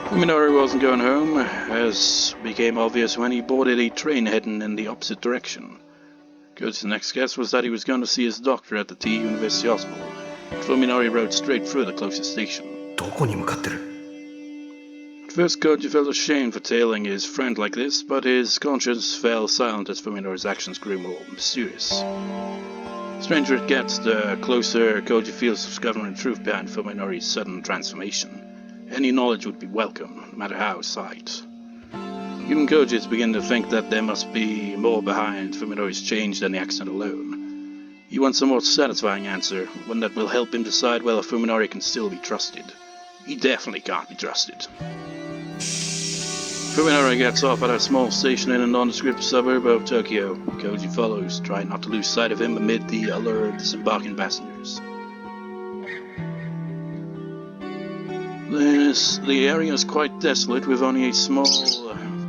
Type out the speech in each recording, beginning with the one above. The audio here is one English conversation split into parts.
Fuminori wasn't going home, as became obvious when he boarded a train heading in the opposite direction. Koji's next guess was that he was going to see his doctor at the T University Hospital, but Fuminori rode straight through the closest station. どこに向かってる? At first, Koji felt ashamed for tailing his friend like this, but his conscience fell silent as Fuminori's actions grew more mysterious. The stranger it gets, the closer Koji feels to discovering the truth behind Fuminori's sudden transformation. Any knowledge would be welcome, no matter how slight. Even Koji is beginning to think that there must be more behind Fuminori's change than the accident alone. He wants a more satisfying answer, one that will help him decide whether Fuminori can still be trusted. He definitely can't be trusted. Fuminori gets off at a small station in a nondescript suburb of Tokyo. Koji follows, trying not to lose sight of him amid the allure of disembarking passengers. The area is quite desolate, with only a small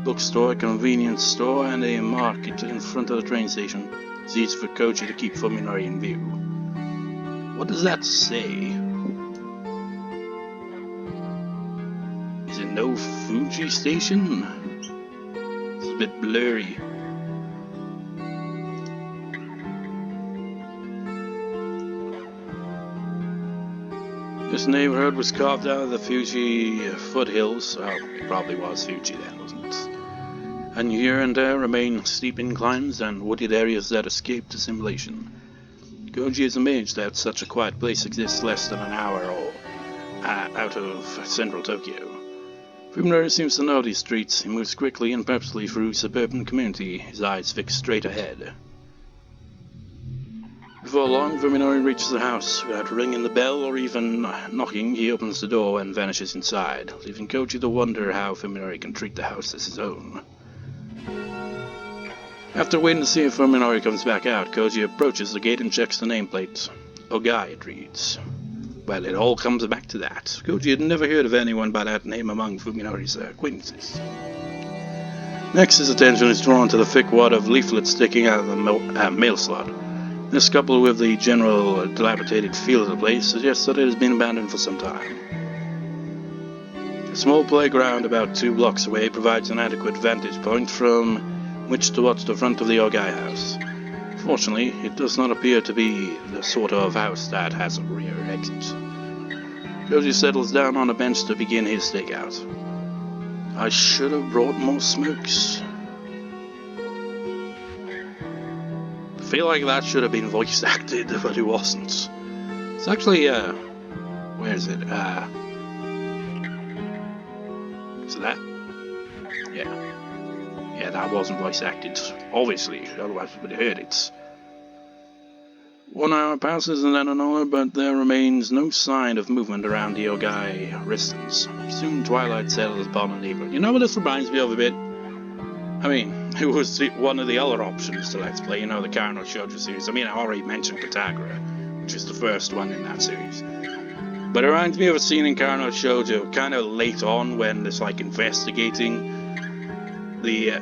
bookstore, a convenience store, and a market in front of the train station. It's easy for Koji to keep Fuminori in view. What does that say? Is it no Fuji station? It's a bit blurry. This neighborhood was carved out of the Fuji foothills. Oh, it probably was Fuji then, wasn't it? And here and there remain steep inclines and wooded areas that escaped assimilation. Koji is amazed that such a quiet place exists less than an hour or out of central Tokyo. Fuminori seems to know these streets. He moves quickly and purposely through suburban community, his eyes fixed straight ahead. Before long, Fuminori reaches the house. Without ringing the bell or even knocking, he opens the door and vanishes inside, leaving Koji to wonder how Fuminori can treat the house as his own. After waiting to see if Fuminori comes back out, Koji approaches the gate and checks the nameplate. Ogai, it reads. Well, it all comes back to that. Koji had never heard of anyone by that name among Fuminori's acquaintances. Next, his attention is drawn to the thick wad of leaflets sticking out of the mail slot. This, coupled with the general dilapidated feel of the place, suggests that it has been abandoned for some time. A small playground about 2 blocks away provides an adequate vantage point from which to watch the front of the Ogai house. Fortunately, it does not appear to be the sort of house that has a rear exit. Koji settles down on a bench to begin his stakeout. I should have brought more smokes. I feel like that should have been voice acted, but it wasn't. It's actually, where is it? Is it that? Yeah. Yeah, that wasn't voice acted, obviously, otherwise we would have heard it. 1 hour passes and then another, but there remains no sign of movement around the Ogai residence. Soon twilight settles upon the neighborhood. You know what this reminds me of a bit? I mean, it was one of the other options to Let's Play, you know, the Karno Shoujo series. I mean, I already mentioned Katagura, which is the first one in that series. But it reminds me of a scene in Karno Shoujo, kind of late on, when it's like investigating the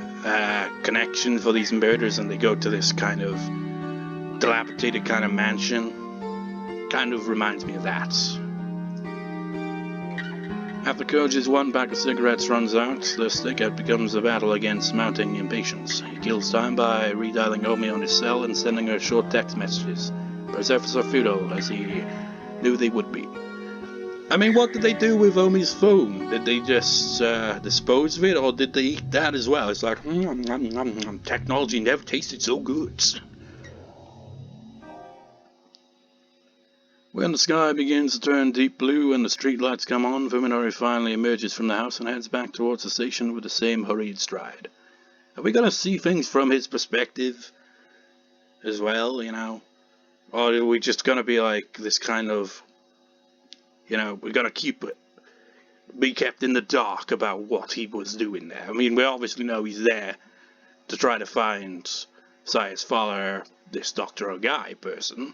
connection for these murders, and they go to this kind of dilapidated kind of mansion. Kind of reminds me of that. After Koji's 1 pack of cigarettes runs out, the stakeout becomes a battle against mounting impatience. He kills time by redialing Omi on his cell and sending her short text messages, but his efforts are futile, as he knew they would be. I mean, what did they do with Omi's phone? Did they just dispose of it, or did they eat that as well? It's like, technology never tasted so good. When the sky begins to turn deep blue and the streetlights come on, Fuminori finally emerges from the house and heads back towards the station with the same hurried stride. Are we going to see things from his perspective as well, you know? Or are we just going to be like this kind of, you know, we're going to be kept in the dark about what he was doing there? I mean, we obviously know he's there to try to find Saya's father, this Dr. Ogai person,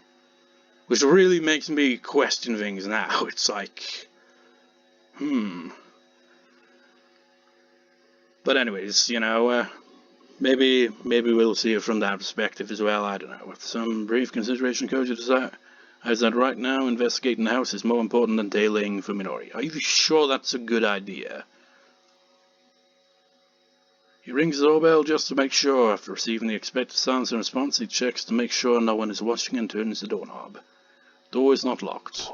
which really makes me question things now. It's like, But anyways, you know, maybe we'll see it from that perspective as well, I don't know. With some brief consideration, Koji decides that right now investigating the house is more important than tailing Fuminori. Are you sure that's a good idea? He rings the doorbell just to make sure. After receiving the expected silence and response, he checks to make sure no one is watching and turns the doorknob. Door is not locked.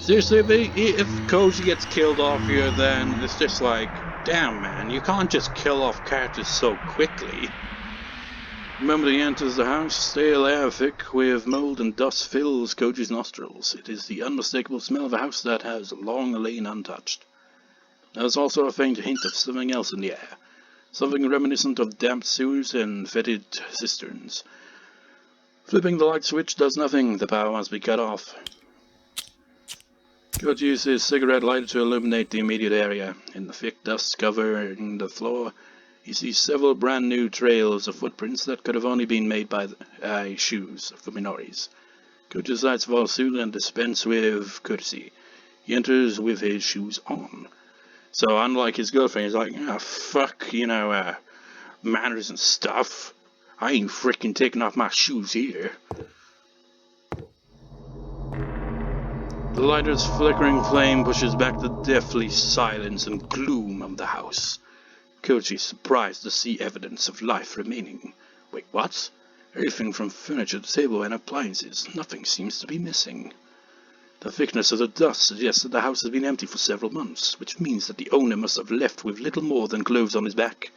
Seriously, if Koji gets killed off here, then it's just like, damn man, you can't just kill off characters so quickly. Remember, he enters the house. Stale air thick with mold and dust fills Koji's nostrils. It is the unmistakable smell of a house that has long lain untouched. There's also a faint hint of something else in the air. Something reminiscent of damp sewers and fetid cisterns. Flipping the light switch does nothing. The power must be cut off. Koji uses his cigarette lighter to illuminate the immediate area. In the thick dust covering the floor, he sees several brand new trails of footprints that could have only been made by shoes of Fuminori's. Koji decides to follow suit and dispense with courtesy. He enters with his shoes on. So unlike his girlfriend, he's like, ah, fuck, manners and stuff. I ain't freaking taking off my shoes here. The lighter's flickering flame pushes back the deathly silence and gloom of the house. Koji is surprised to see evidence of life remaining. Wait, what? Everything from furniture to table and appliances. Nothing seems to be missing. The thickness of the dust suggests that the house has been empty for several months, which means that the owner must have left with little more than clothes on his back.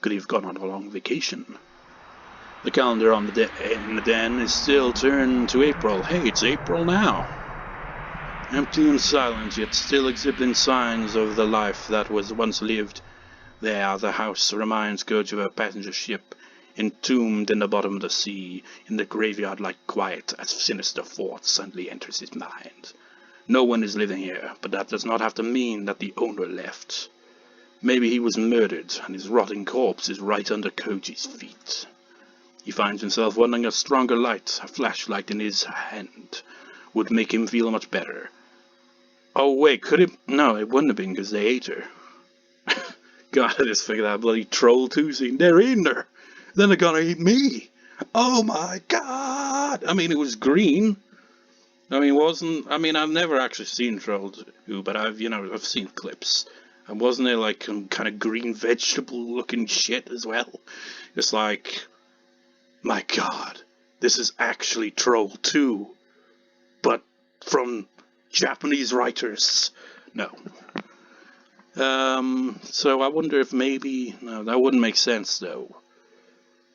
Could he have gone on a long vacation? The calendar on in the den is still turned to April. Hey, it's April now. Empty and silent, yet still exhibiting signs of the life that was once lived. There, the house reminds Koji of a passenger ship, entombed in the bottom of the sea, in the graveyard-like quiet as sinister thought suddenly enters his mind. No one is living here, but that does not have to mean that the owner left. Maybe he was murdered, and his rotting corpse is right under Koji's feet. He finds himself wondering a stronger light, a flashlight in his hand, would make him feel much better. Oh wait, could it? No, it wouldn't have been because they ate her. God, I just figured that bloody troll 2 scene. They're eating her. Then they're gonna eat me. Oh my god! I mean, it was green. I've never actually seen Troll 2, but I've seen clips. And wasn't it like some kind of green vegetable-looking shit as well? It's like, my god, this is actually Troll 2, but from Japanese writers. No. So I wonder if maybe... No, that wouldn't make sense, though.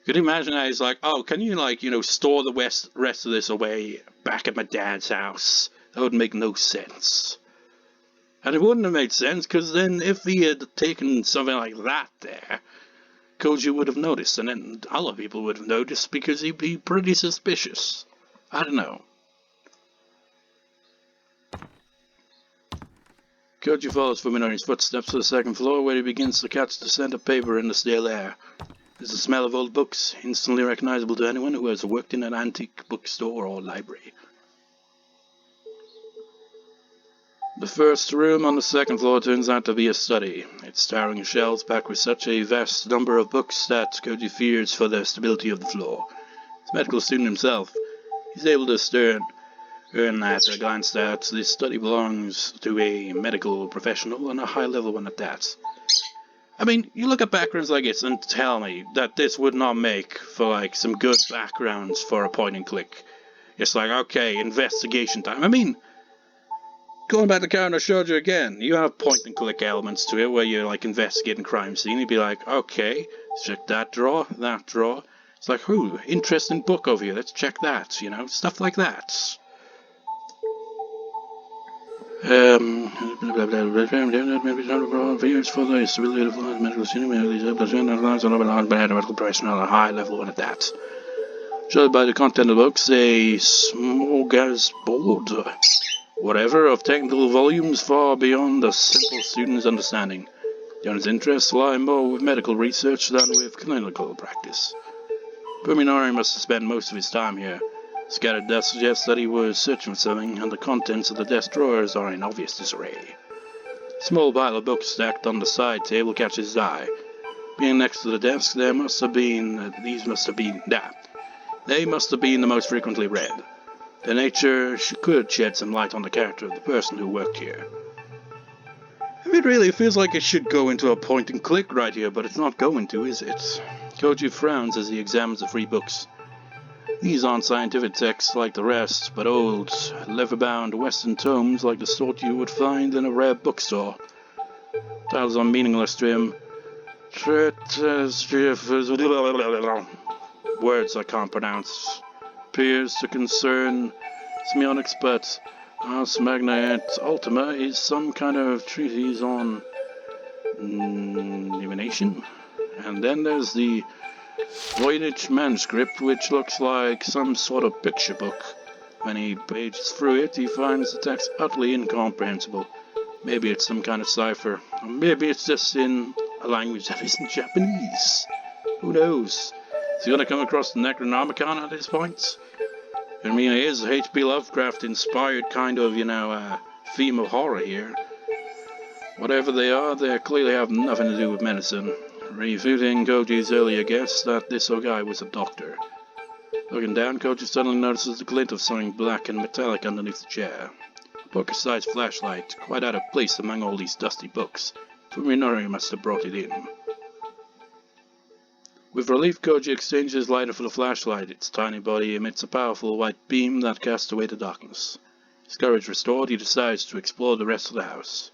Could you imagine that he's like, oh, can you, store the rest of this away back at my dad's house? That would make no sense. And it wouldn't have made sense, because then if he had taken something like that there, Koji would have noticed, and then other people would have noticed, because he'd be pretty suspicious. I don't know. Koji follows Fuminori's footsteps to the second floor, where he begins to catch the scent of paper in the stale air. There's the smell of old books, instantly recognizable to anyone who has worked in an antique bookstore or library. The first room on the second floor turns out to be a study. Its towering shelves packed with such a vast number of books that Koji fears for the stability of the floor. As a medical student himself, he's able to discern at a glance that this study belongs to a medical professional and a high-level one at that. I mean, you look at backgrounds like this and tell me that this would not make for, some good backgrounds for a point-and-click. It's like, okay, investigation time. I mean, going back to the character I showed you again, you have point-and-click elements to it where you're, investigating crime scene. You'd be like, okay, let's check that drawer, that drawer. It's like, ooh, interesting book over here, let's check that, stuff like that. For the stability of the medical student, medical personnel, a high level one at that. Judged by the content of the books, a smorgasbord, whatever, of technical volumes far beyond the simple student's understanding. The owner's interests lie more with medical research than with clinical practice. Fuminori must have spent most of his time here. Scattered dust suggests that he was searching for something, and the contents of the desk drawers are in obvious disarray. A small pile of books stacked on the side table catches his eye. Being next to the desk, they must have been the most frequently read. Their nature could shed some light on the character of the person who worked here. It really feels like it should go into a point and click right here, but it's not going to, is it? Koji frowns as he examines the free books. These aren't scientific texts like the rest, but old, leather-bound Western tomes like the sort you would find in a rare bookstore. Titles are meaningless to him. Words I can't pronounce. Appears to concern semiotics, but Ars Magna et Ultima is some kind of treatise on divination. And then there's the Voynich manuscript, which looks like some sort of picture book. When he pages through it, he finds the text utterly incomprehensible. Maybe it's some kind of cipher, or maybe it's just in a language that isn't Japanese. Who knows? Is he gonna come across the Necronomicon at this point? I mean, it is H.P. Lovecraft-inspired kind of, theme of horror here. Whatever they are, they clearly have nothing to do with medicine, refuting Koji's earlier guess that this Ogai was a doctor. Looking down, Koji suddenly notices the glint of something black and metallic underneath the chair. A poker-sized flashlight, quite out of place among all these dusty books. Fuminori must have brought it in. With relief, Koji exchanges his lighter for the flashlight. Its tiny body emits a powerful white beam that casts away the darkness. His courage restored, he decides to explore the rest of the house.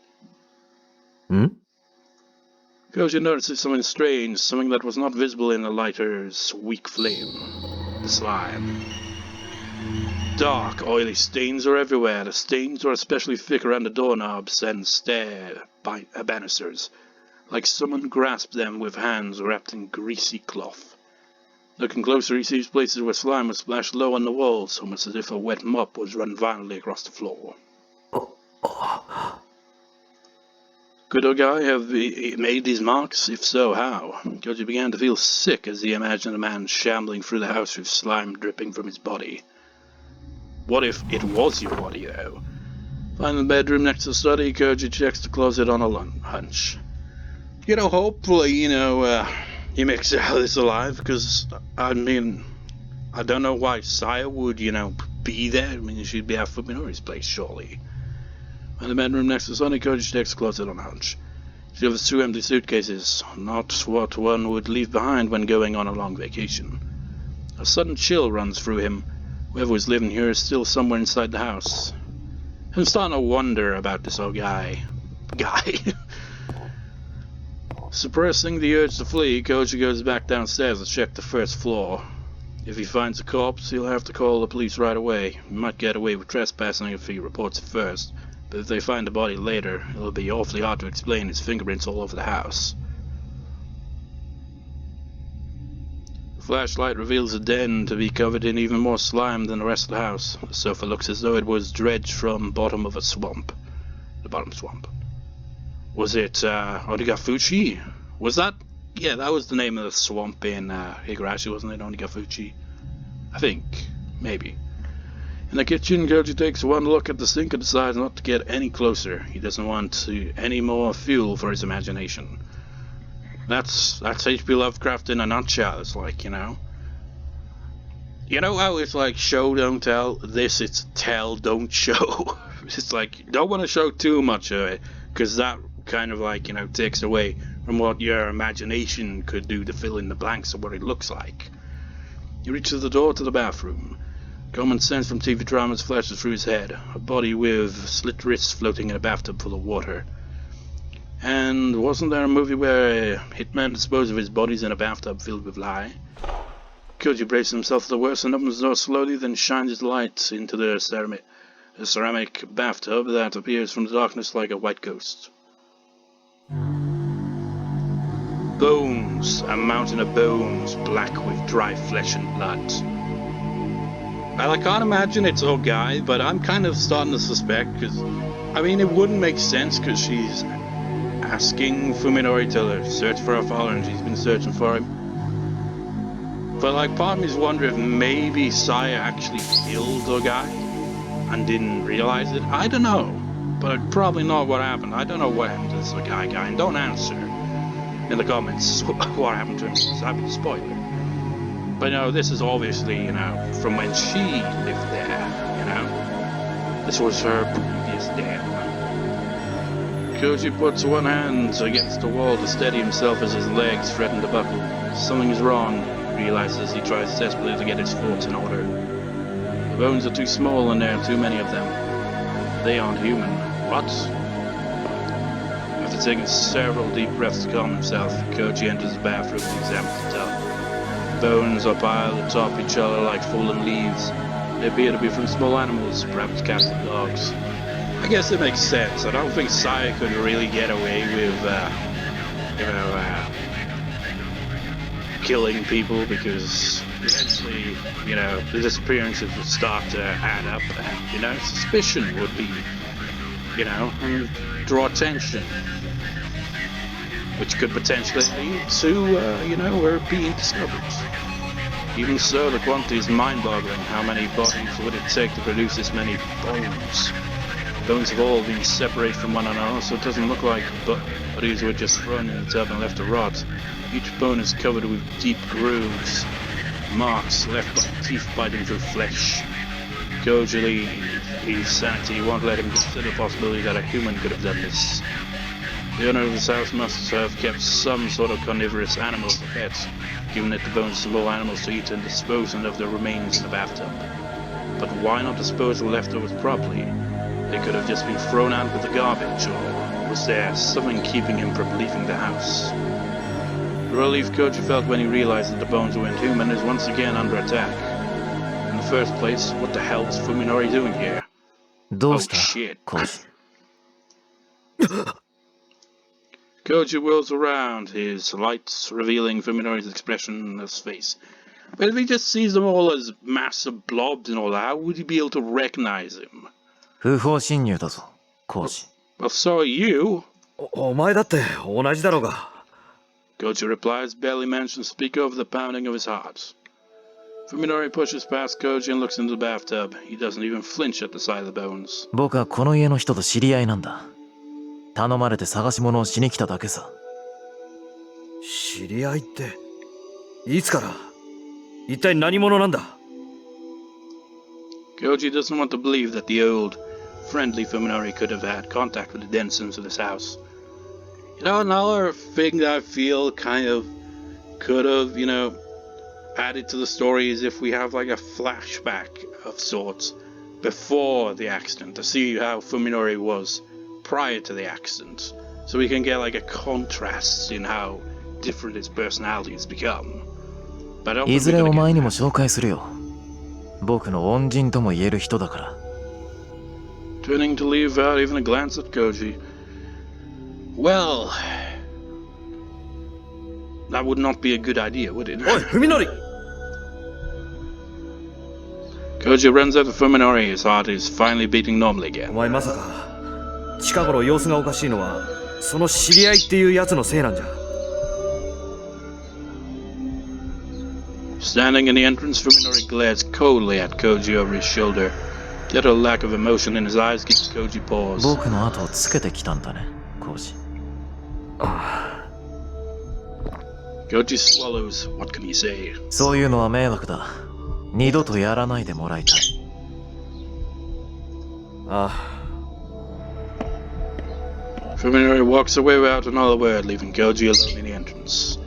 Koji notices something strange, something that was not visible in the lighter's weak flame. The slime. Dark, oily stains are everywhere. The stains are especially thick around the doorknobs and stair banisters, like someone grasped them with hands wrapped in greasy cloth. Looking closer, he sees places where slime was splashed low on the walls, almost as if a wet mop was run violently across the floor. Could Ogai have made these marks? If so, how? Koji began to feel sick as he imagined a man shambling through the house with slime dripping from his body. What if it was your body, though? Finding the bedroom next to the study, Koji checks the closet on a hunch. Hopefully, he makes it out of this alive, because, I don't know why Saya would, be there. She'd be at Fuminori's place, surely. In the bedroom next to the study, Koji checks the closet on a hunch. She has 2 empty suitcases, not what one would leave behind when going on a long vacation. A sudden chill runs through him. Whoever was living here is still somewhere inside the house. I'm starting to wonder about this Ogai guy. Suppressing the urge to flee, Koji goes back downstairs to check the first floor. If he finds a corpse, he'll have to call the police right away. He might get away with trespassing if he reports it first, but if they find the body later, it'll be awfully hard to explain his fingerprints all over the house. The flashlight reveals the den to be covered in even more slime than the rest of the house. The sofa looks as though it was dredged from bottom of a swamp. The bottom swamp. Was it Onigafuchi? Was that? Yeah, that was the name of the swamp in Higurashi, wasn't it? Onigafuchi? I think. Maybe. In the kitchen, Koji takes one look at the sink and decides not to get any closer. He doesn't want any more fuel for his imagination. That's H.P. Lovecraft in a nutshell. It's like, You know how it's like show, don't tell? This, it's tell, don't show. It's like, you don't want to show too much of it, because that kind of like, takes away from what your imagination could do to fill in the blanks of what it looks like. He reaches the door to the bathroom. Common sense from TV dramas flashes through his head. A body with slit wrists floating in a bathtub full of water. And wasn't there a movie where a hitman disposed of his bodies in a bathtub filled with lye? Koji braces himself for the worst and opens the door slowly, then shines his light into the ceramic bathtub that appears from the darkness like a white ghost. Bones, a mountain of bones, black with dry flesh and blood. Well, I can't imagine it's Ogai, but I'm kind of starting to suspect, because, it wouldn't make sense, because she's asking Fuminori to search for her father, and she's been searching for him. But, part of me is wondering if maybe Saya actually killed Ogai and didn't realize it. I don't know, but probably not what happened. I don't know what happened to this Ogai guy, and don't answer in the comments what happened to him, because that'd be a spoiler. But this is obviously, from when she lived there, This was her previous den. Koji puts one hand against the wall to steady himself as his legs threaten to buckle. Something is wrong, he realizes. He tries desperately to get his thoughts in order. The bones are too small and there are too many of them. They aren't human. What? After taking several deep breaths to calm himself, Koji enters the bathroom and examines the tub. Bones are piled atop each other like fallen leaves. They appear to be from small animals, perhaps cats and dogs. I guess it makes sense. I don't think Saya could really get away with, killing people, because eventually, the disappearances would start to add up, and, suspicion would be, and draw attention, which could potentially lead to, her being discovered. Even so, the quantity is mind-boggling. How many bodies would it take to produce this many bones? Bones have all been separated from one another, so it doesn't look like bodies were just thrown in the tub and left to rot. Each bone is covered with deep grooves, marks left by teeth biting through flesh. Koji, his sanity won't let him consider the possibility that a human could have done this. The owner of this house must have kept some sort of carnivorous animal as a pet, giving it the bones to small animals to eat and disposing of the remains in the bathtub. But why not dispose of the leftovers properly? They could have just been thrown out with the garbage, or was there something keeping him from leaving the house? The relief Koji felt when he realized that the bones weren't human is once again under attack. In the first place, what the hell is Fuminori doing here? Oh shit. Koji whirls around, his lights revealing Fuminori's expressionless face. But if he just sees them all as massive blobs and all that, how would he be able to recognize him? Well, so are you. Koji replies, barely managing to speak over the pounding of his heart. Fuminori pushes past Koji and looks into the bathtub. He doesn't even flinch at the sight of the bones. 僕はこの家の人と知り合いなんだ。頼まれて探し物をしに来ただけさ。知り合いって、いつから？一体何者なんだ？ Koji doesn't want to believe that the old, friendly Fuminori could have had contact with the denizens of this house. Another thing that I feel kind of could have, added to the story is if we have like a flashback of sorts before the accident to see how Fuminori was prior to the accident, so we can get like a contrast in how different his personality has become. But I don't いずれお前にも紹介するよ。僕の恩人とも言える人だから。Turning to leave without even a glance at Koji. Well, that would not be a good idea, would it? Oi, Fuminori! Koji runs out of Fuminori. His heart is finally beating normally again. お前まさか近頃様子がおかしいのはその知り合いっていうやつのせいなんじゃ。Standing in the entrance, Fuminori glares coldly at Koji over his shoulder. Yet a lack of emotion in his eyes gives Koji pause. 僕の後をつけてきたんだね、Koji。Koji swallows. What can he say? そういうのは迷惑だ。二度とやらないでもらいたい。Fuminori walks away without another word, leaving Koji alone in the entrance.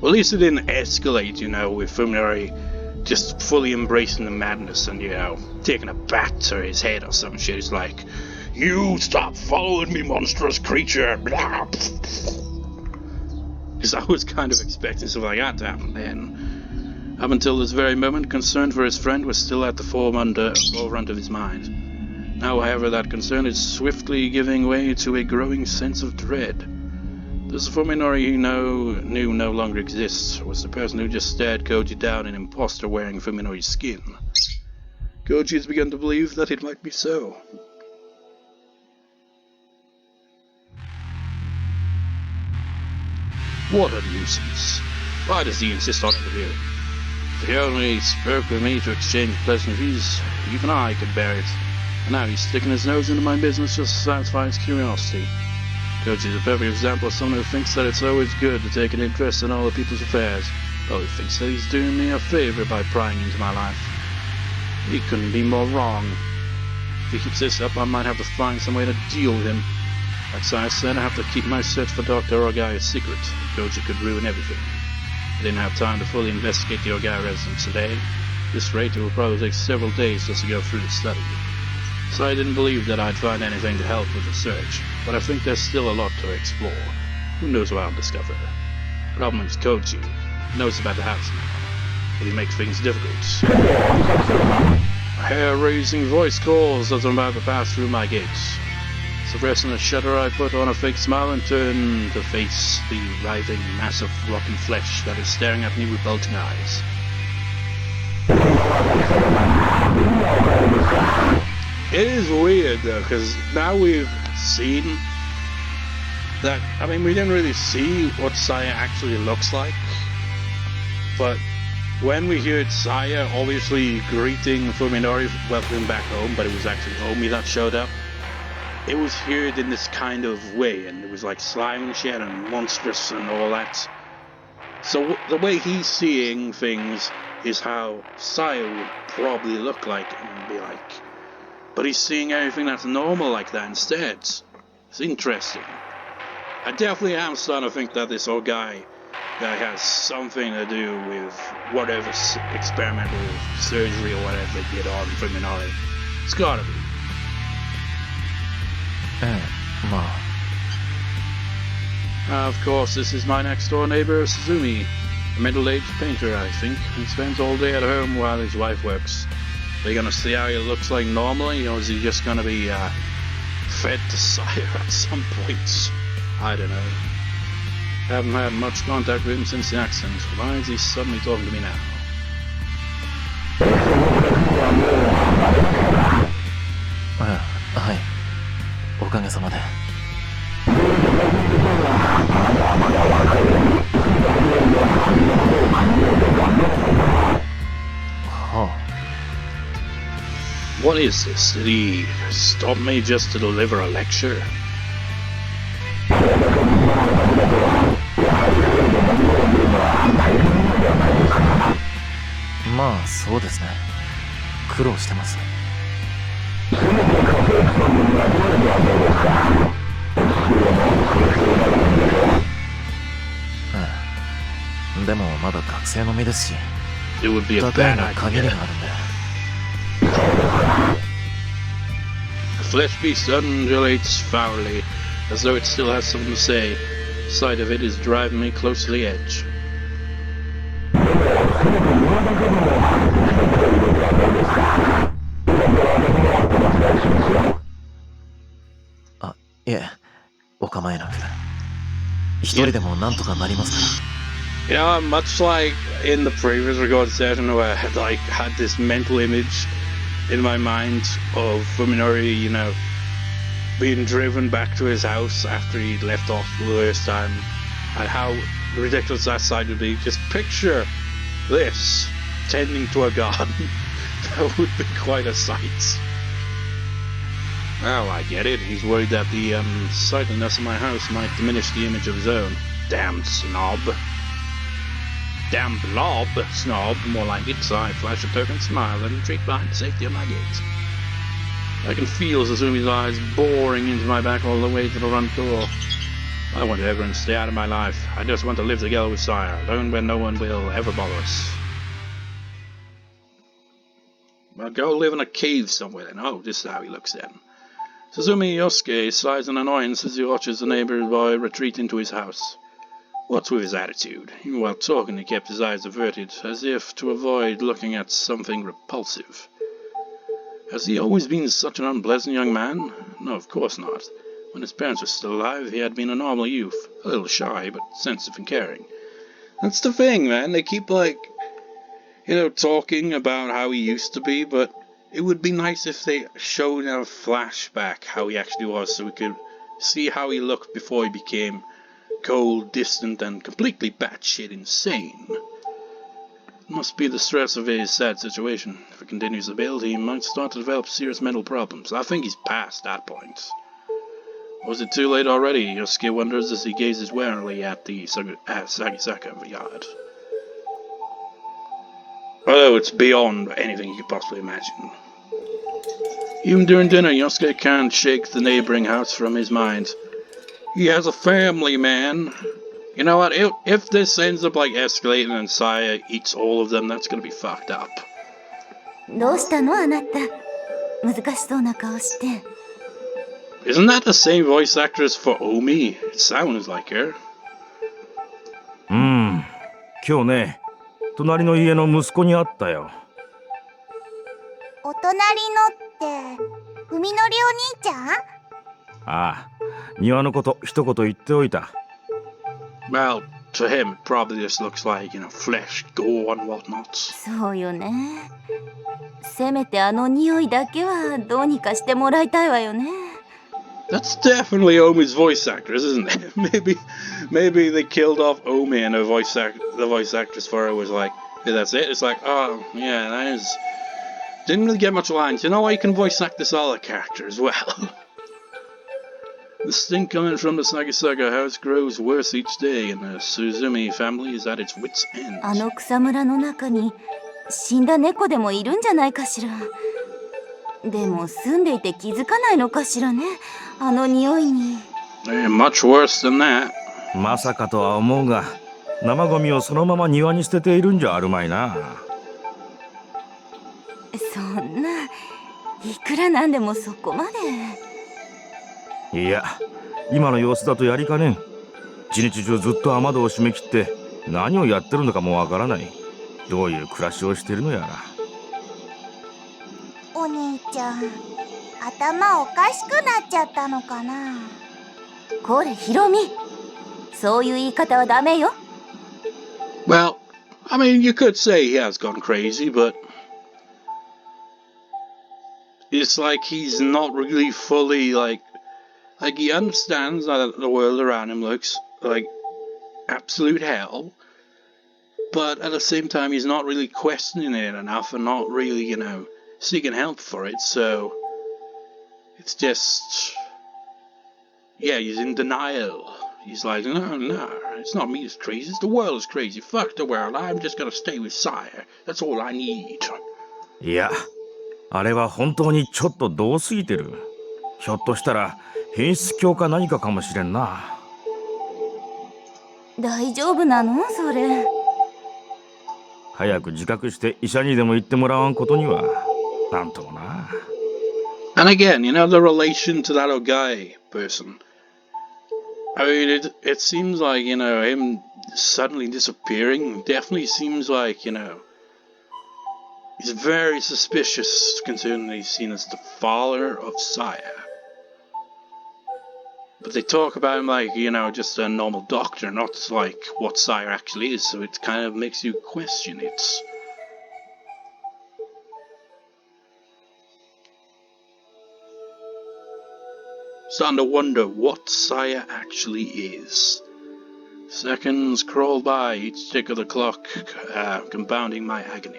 Well, at least it didn't escalate, with Fuminori just fully embracing the madness and, taking a bat to his head or some shit. It's like, you stop following me, monstrous creature! Because I was kind of expecting something like that to happen then. Up until this very moment, concern for his friend was still at the forefront of his mind. Now, however, that concern is swiftly giving way to a growing sense of dread. This Fuminori he knew no longer exists, was the person who just stared Koji down, an imposter wearing Fuminori's skin. Koji has begun to believe that it might be so. What a nuisance. Why does he insist on interviewing? If he only spoke with me to exchange pleasantries, even I could bear it. And now he's sticking his nose into my business just to satisfy his curiosity. Koji is a perfect example of someone who thinks that it's always good to take an interest in other people's affairs. Well, he thinks that he's doing me a favor by prying into my life. He couldn't be more wrong. If he keeps this up, I might have to find some way to deal with him. As I said, I have to keep my search for Dr. Ogai a secret. Koji could ruin everything. I didn't have time to fully investigate the Ogai residence today. At this rate, it will probably take several days just to go through the study. So I didn't believe that I'd find anything to help with the search, but I think there's still a lot to explore. Who knows what I'll discover? The problem is Koji. He knows about the house now, but he makes things difficult. A hair-raising voice calls as I'm about to pass through my gates. Suppressing a shudder, I put on a fake smile and turn to face the writhing mass of rotten flesh that is staring at me with bulging eyes. It is weird though, because now we've seen that, I mean, we didn't really see what Saya actually looks like, but when we heard Saya obviously greeting Fuminori, welcoming back home, but it was actually Omi that showed up, it was heard in this kind of way, and it was like slime and shit and monstrous and all that. So the way he's seeing things is how Saya would probably look like and be like. But he's seeing everything that's normal like that instead. It's interesting. I definitely am starting to think that this old guy has something to do with whatever experimental surgery or whatever they did on Fuminori. It's gotta be. Of course, this is my next door neighbor, Suzumi. A middle-aged painter, I think. He spends all day at home while his wife works. Are you gonna see how he looks like normally, or is he just gonna be fed to Saya at some point? I don't know. Haven't had much contact with him since the accident. Why is he suddenly talking to me now? はい。おかげさまで。はあ。What is this? Did he stop me just to deliver a lecture? まあそうですね。苦労してます。でもまだ学生の身ですし、It would be a 例え bad の限り idea. があるんで。The flesh beast undulates foully, as though it still has something to say. The sight of it is driving me close to the edge. あ、いえ、お構いなく。一人でもなんとかなりますから。You know, much like in the previous record session where I had this mental image in my mind of Fuminori, you know, being driven back to his house after he'd left off the first time, and how ridiculous that sight would be. Just picture this tending to a garden. That would be quite a sight. Well, I get it. He's worried that the sightliness of my house might diminish the image of his own. Damn snob. Damn blob, snob, more like it. So I flash a token smile and retreat behind the safety of my gate. I can feel Suzumi's eyes boring into my back all the way to the front door. I want everyone to stay out of my life. I just want to live together with Saya, alone where no one will ever bother us. Well, go live in a cave somewhere then. Oh, this is how he looks then. Suzumi Yosuke sighs in annoyance as he watches the neighbor boy retreat into his house. What's with his attitude? Even while talking, he kept his eyes averted, as if to avoid looking at something repulsive. Has he always been such an unpleasant young man? No, of course not. When his parents were still alive, he had been a normal youth, a little shy, but sensitive and caring. That's the thing, man. They keep, like, you know, talking about how he used to be, but it would be nice if they showed in a flashback how he actually was, so we could see how he looked before he became cold, distant, and completely batshit insane. Must be the stress of his sad situation. If it continues to build, he might start to develop serious mental problems. I think he's past that point. Was it too late already? Yosuke wonders as he gazes warily at the Sagisaka yard. Although it's beyond anything you could possibly imagine. Even during dinner, Yosuke can't shake the neighboring house from his mind. He has a family, man. You know what? If this ends up like escalating and Saya eats all of them, that's gonna be fucked up. どうしたのあなた。難しそうな顔して。Isn't that the same voice actress for Omi? It sounds like her. 今日ね、隣の家の息子に会ったよ。お隣のって、ふみのりお兄ちゃん？ああ、庭のこと一言言っておいた。Well, to him, it probably just looks like, flesh, gore and whatnot. そうよね。せめてあの匂いだけはどうにかしてもらいたいわよね。That's definitely Omi's voice actress, isn't it? Maybe they killed off Omi and the voice actress for her was like, yeah, that's it. It's like, oh, yeah, that is... Didn't really get much lines. You know why you can voice act this other character as well? The stink coming from the Sagasaga house grows worse each day, and the Suzumi family is at its wit's end. あの草むらの中に死んだ猫でもいるんじゃないかしら。でも住んでいて気づかないのかしらね、あの匂いに。Much worse than that. まさかとは思うが、生ゴミをそのまま庭に捨てているんじゃあるまいな。そんな、いくらなんでもそこまで。いや、今の様子だとやりかねん。一日中ずっと雨戸を閉め切って何をやってるのかもわからない。どういう暮らしをしているのやら。お兄ちゃん、頭おかしくなっちゃったのかな。これヒロミ、そういう言い方はダメよ。Well, I mean, you could say he has gone crazy, but it's like he's not really fully like he understands that the world around him looks like absolute hell, but at the same time he's not really questioning it enough and not really, seeking help for it, so it's just, yeah, he's in denial. He's like, no, it's not me that's crazy, it's the world is crazy. Fuck the world, I'm just gonna stay with Sire. That's all I need. いや、あれは本当にちょっとどうすぎてる。ひょっとしたら変質狂か何かかもしれんな。大丈夫なのそれ。早く自覚して医者にでも行ってもらわんことには、なんともな。And again, the relation to that Ogai person. I mean, it seems like, him suddenly disappearing definitely seems like, he's very suspicious considering he's seen as the father of Sire. But they talk about him like, just a normal doctor, not like what Sire actually is, so it kind of makes you question it. Starting to wonder what Sire actually is. Seconds crawl by, each tick of the clock compounding my agony.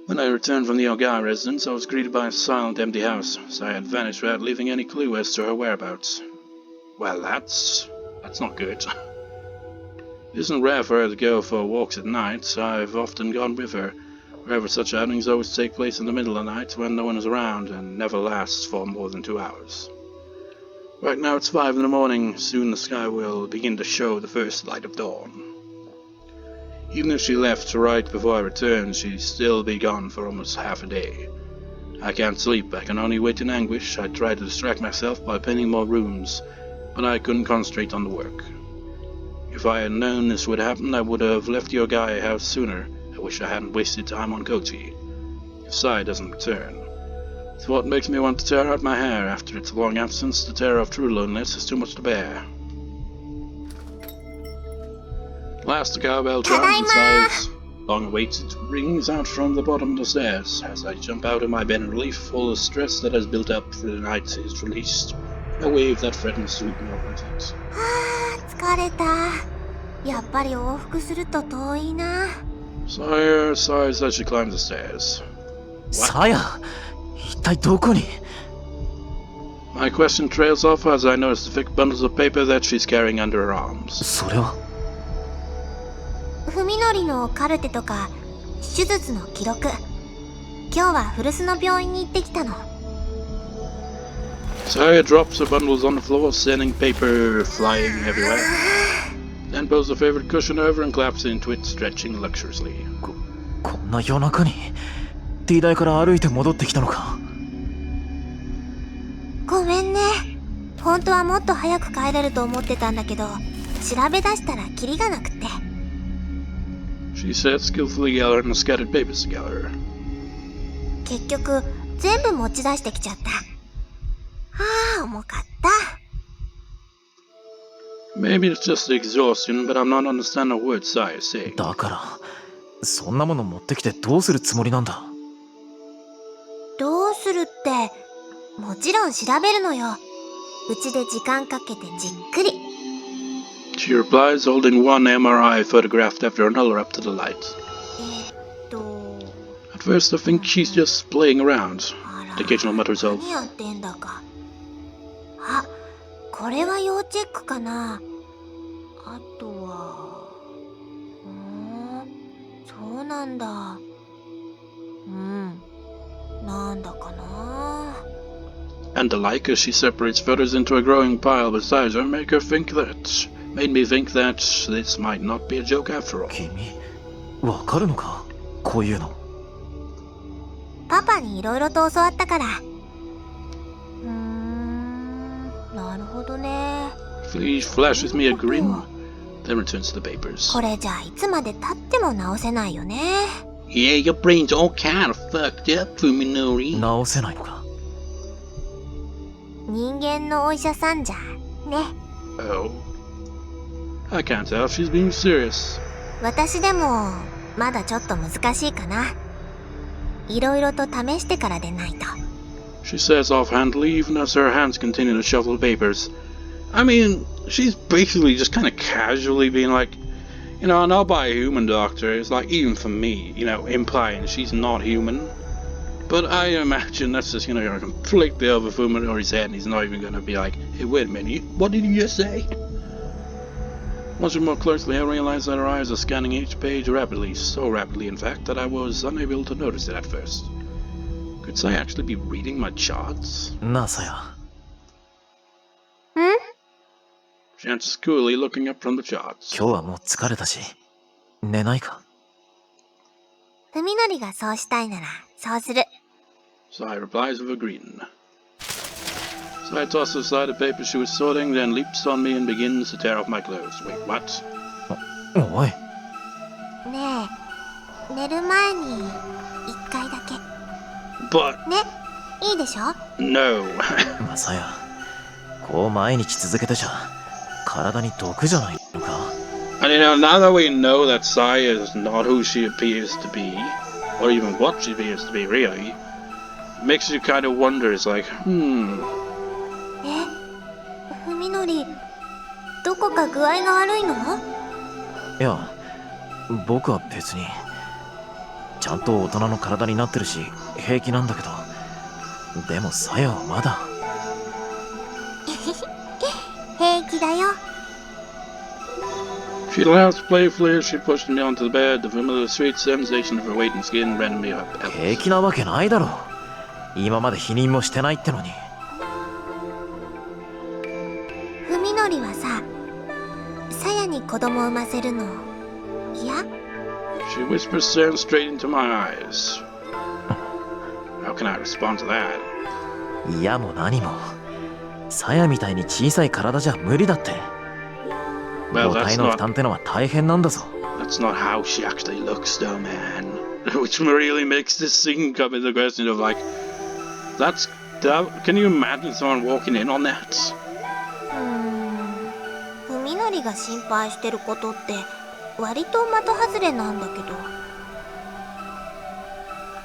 When I returned from the Ogai residence, I was greeted by a silent, empty house. Sire had vanished without leaving any clue as to her whereabouts. Well, that's not good. It isn't rare for her to go for walks at night, so I've often gone with her. Wherever such outings always take place in the middle of the night when no one is around and never lasts for more than 2 hours. Right now it's 5 in the morning, soon the sky will begin to show the first light of dawn. Even if she left right before I returned, she'd still be gone for almost half a day. I can't sleep, I can only wait in anguish. I tried to distract myself by painting more rooms, but I couldn't concentrate on the work. If I had known this would happen, I would have left the Ogai house sooner. I wish I hadn't wasted time on Koji. If Sai doesn't return, it's what makes me want to tear out my hair. After its long absence, the terror of true loneliness is too much to bear. Last the cowbell chimes and Sai's long-awaited rings out from the bottom of the stairs. As I jump out of my bed in relief, all the stress that has built up through the night is released. A wave that threatens to sweep me off my feet. 疲れた。やっぱり往復すると遠いな。Sire sighs as she climbs the stairs. さや、一体どこに？ My question trails off as I notice the thick bundles of paper that she's carrying under her arms. それはふみのりのカルテとか手術の記録。今日は古巣の病院に行ってきたの。Saya drops her bundles on the floor, sending paper flying everywhere. Then pulls her favorite cushion over and claps into it, stretching luxuriously. こんな夜中に T 台から歩いて戻ってきたのか。ごめんね。本当はもっと早く帰れると思ってたんだけど、調べ出したらキリがなくて。She said, skillfully gathering the scattered papers together. 結局全部持ち出してきちゃった。ああ、重かった。Maybe it's just exhaustion, but I'm not understanding a word Saya is saying. だからそんなもの持ってきてどうするつもりなんだ。どうするって、もちろん調べるのよ。うちで時間かけてじっくり。She replies, holding one MRI photographed after another up to the light. At first, I think she's just playing around. The occasional mutters of, 何やってんだか。あ、これは要チェックかな。あとは、そうなんだ。なんだかな。and the like as she separates photos into a growing pile beside her made me think that this might not be a joke after all. 君わかるのか、こういうの。パパにいろいろと教わったから。なるほどね。He flashes me a grin, then returns to the papers. これじゃあいつまで経っても直せないよね。Yeah, your brain's all kind of fucked up, Fuminori. 直せないのか。人間のお医者さんじゃね。Oh. I can't tell if she's being serious. 私でもまだちょっと難しいかな。いろいろと試してからでないと。She says offhandedly, even as her hands continue to shuffle the papers. I mean, she's basically just kind of casually being like, you know, I'll buy a human doctor. It's like, even for me, you know, implying she's not human. But I imagine that's just, you know, going to completely over Fuminori's head, and he's not even going to be like, hey, wait a minute, what did you just say? Watching more closely, I realized that her eyes are scanning each page rapidly, so rapidly, in fact, that I was unable to notice it at first. Could I actually be reading my charts? なあさや。She answers coolly, looking up from the charts. 今日はもう疲れたし、寝ないか。ふみのりがそうしたいならそうする。So I replies with a grin. So I toss aside the paper she was sorting, then leaps on me and begins to tear off my clothes. Wait, what? おい。ねえ、寝る前に一回だけ。But ね、いいでしょ？ no. まあさや、こう毎日続けてちゃ体に毒じゃないのか。And you know, now that we know that Saya is not who she appears to be, or even what she appears to be really, it makes you kind of wonder, it's like, ふみのり、どこか具合が悪いの？いや、僕は別に。ちゃんと大人の体になってるし、平気なんだけど。でもさやはまだ。平気だよ。She laughs playfully as she pushed me onto the bed. The familiar sweet sensation of her weight and skin ran me up. 平気なわけないだろ。今まで否認もしてないってのに。ふみのりはさ、さやに子供産ませるの嫌？ She whispers, staring straight into my eyes. How can I respond to that? 嫌も何も。さやみたいに小さい体じゃ無理だって。母体の負担ってのは大変なんだぞ。That's not how she actually looks, though, man. Which really makes this scene come into question of like, can you imagine someone walking in on that? ふみのりが心配してることって割と的外れなんだけど。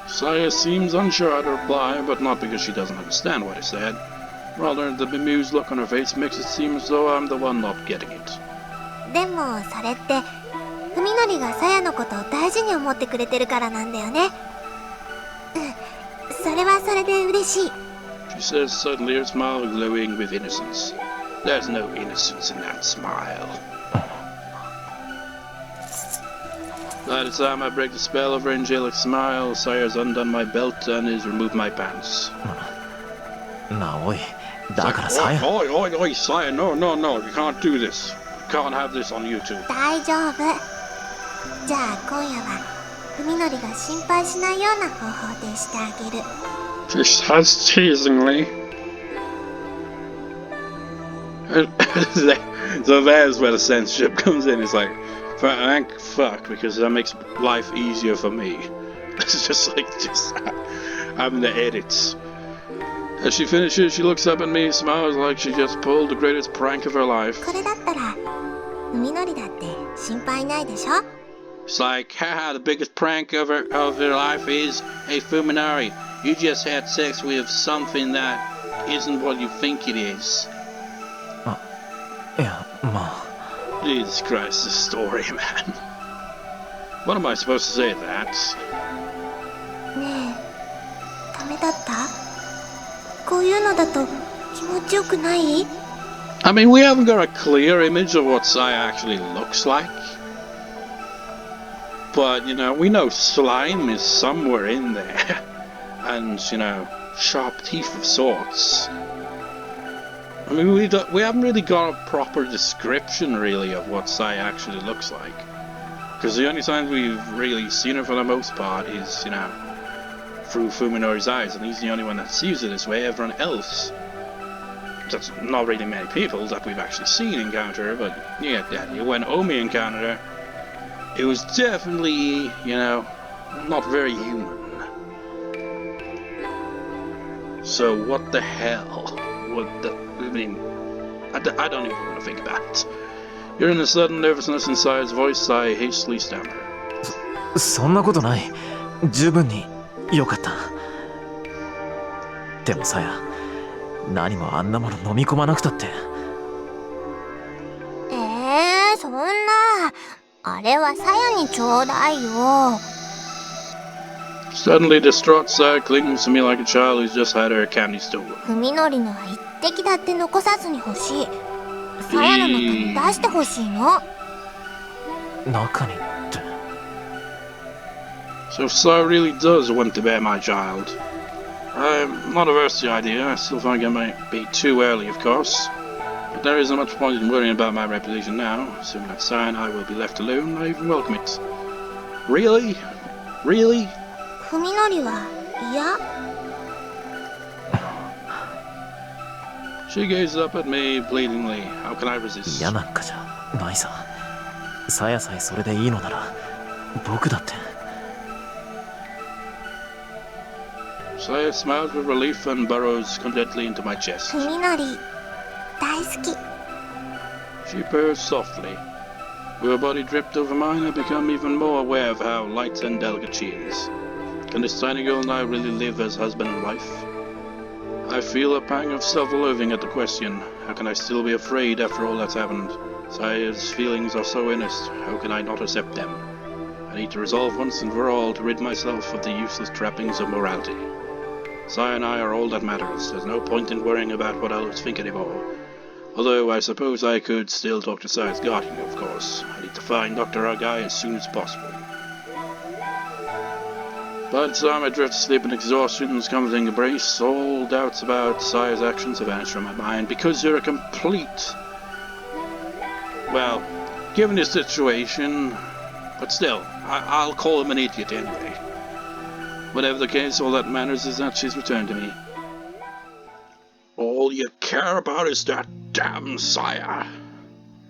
Saya seems unsure how to reply, but not because she doesn't understand what I said. Rather, the bemused look on her face makes it seem as though I'm the one not getting it. でもそれってふみのりがさやのことを大事に思ってくれてるからなんだよね。それはそれで嬉しい。 She says suddenly, her smile glowing with innocence. There's no innocence in that smile. By the time I break the spell of her angelic smile, Saya's undone my belt and has removed my pants. なあおい、だからさや、 Oi, Sire, no, you can't do this. You can't have this on YouTube. 大丈夫。じゃあ今夜はふみのりが心配しないような方法でしてあげる。 She says teasingly. So there's where the censorship comes in. It's like, thank fuck, because that makes life easier for me. It's just having the edits. As she finishes, she looks up at me, smiles like she just pulled the greatest prank of her life. これだったらふみのりだって心配ないでしょ。 It's like, haha, the biggest prank of her life is, hey Fuminari, you just had sex with something that isn't what you think it is. いや、まあ Jesus Christ, this story, man. What am I supposed to say to that? ねえ、ダメだった？こういうのだと気持ちよくない？ I mean, we haven't got a clear image of what Sai actually looks like. But, you know, we know slime is somewhere in there. And, you know, sharp teeth of sorts. I mean, we haven't really got a proper description, really, of what Sai actually looks like. Because the only times we've really seen her for the most part is, you know, through Fuminori's eyes, and he's the only one that sees her this way. Everyone else, that's not really many people that we've actually seen encounter her, but yeah, when Omi encountered her, it was definitely, you know, not very human. So what the hell? I mean, I don't even want to think about it. Hearing a sudden nervousness in Sai's voice, I hastily stammered. そんなことない。十分によかった。でもさや、何もあんなもの飲み込まなくたって。そんな。あれはさやにちょうだいよ。 Suddenly distraught, Sai clings to me like a child who's just had her candy stolen. ふみのりのは一滴だって残さずに欲しい。さやの中に出してほしいの。中にって。So if Sai really does want to bear my child, I'm not averse to the idea. I still think it might be too early, of course. But there isn't much point in worrying about my reputation now. Assuming that Sai and I will be left alone, I even welcome it. Really? Really? ふみのりは嫌？ She gazes up at me pleadingly. How can I resist? 嫌なんかじゃないさ。さやさえそれでいいのなら、僕だって。Saya smiles with relief and burrows contentedly into my chest. ふみのり大好き。 She purrs softly. With her body draped over mine, I become even more aware of how light and delicate she is. Can this tiny girl and I really live as husband and wife? I feel a pang of self-loathing at the question. How can I still be afraid after all that's happened? Saya's feelings are so earnest. How can I not accept them? I need to resolve once and for all to rid myself of the useless trappings of morality. Saya and I are all that matters. There's no point in worrying about what others think anymore. Although I suppose I could still talk to Saya's guardian, of course. I need to find Dr. Ogai as soon as possible. By the time I drift to sleep in exhaustion's comforting embrace, all doubts about Saya's actions have vanished from my mind, because you're a complete... Well, given the situation... But still, I'll call him an idiot anyway. Whatever the case, all that matters is that she's returned to me. All you care about is that damn Saya.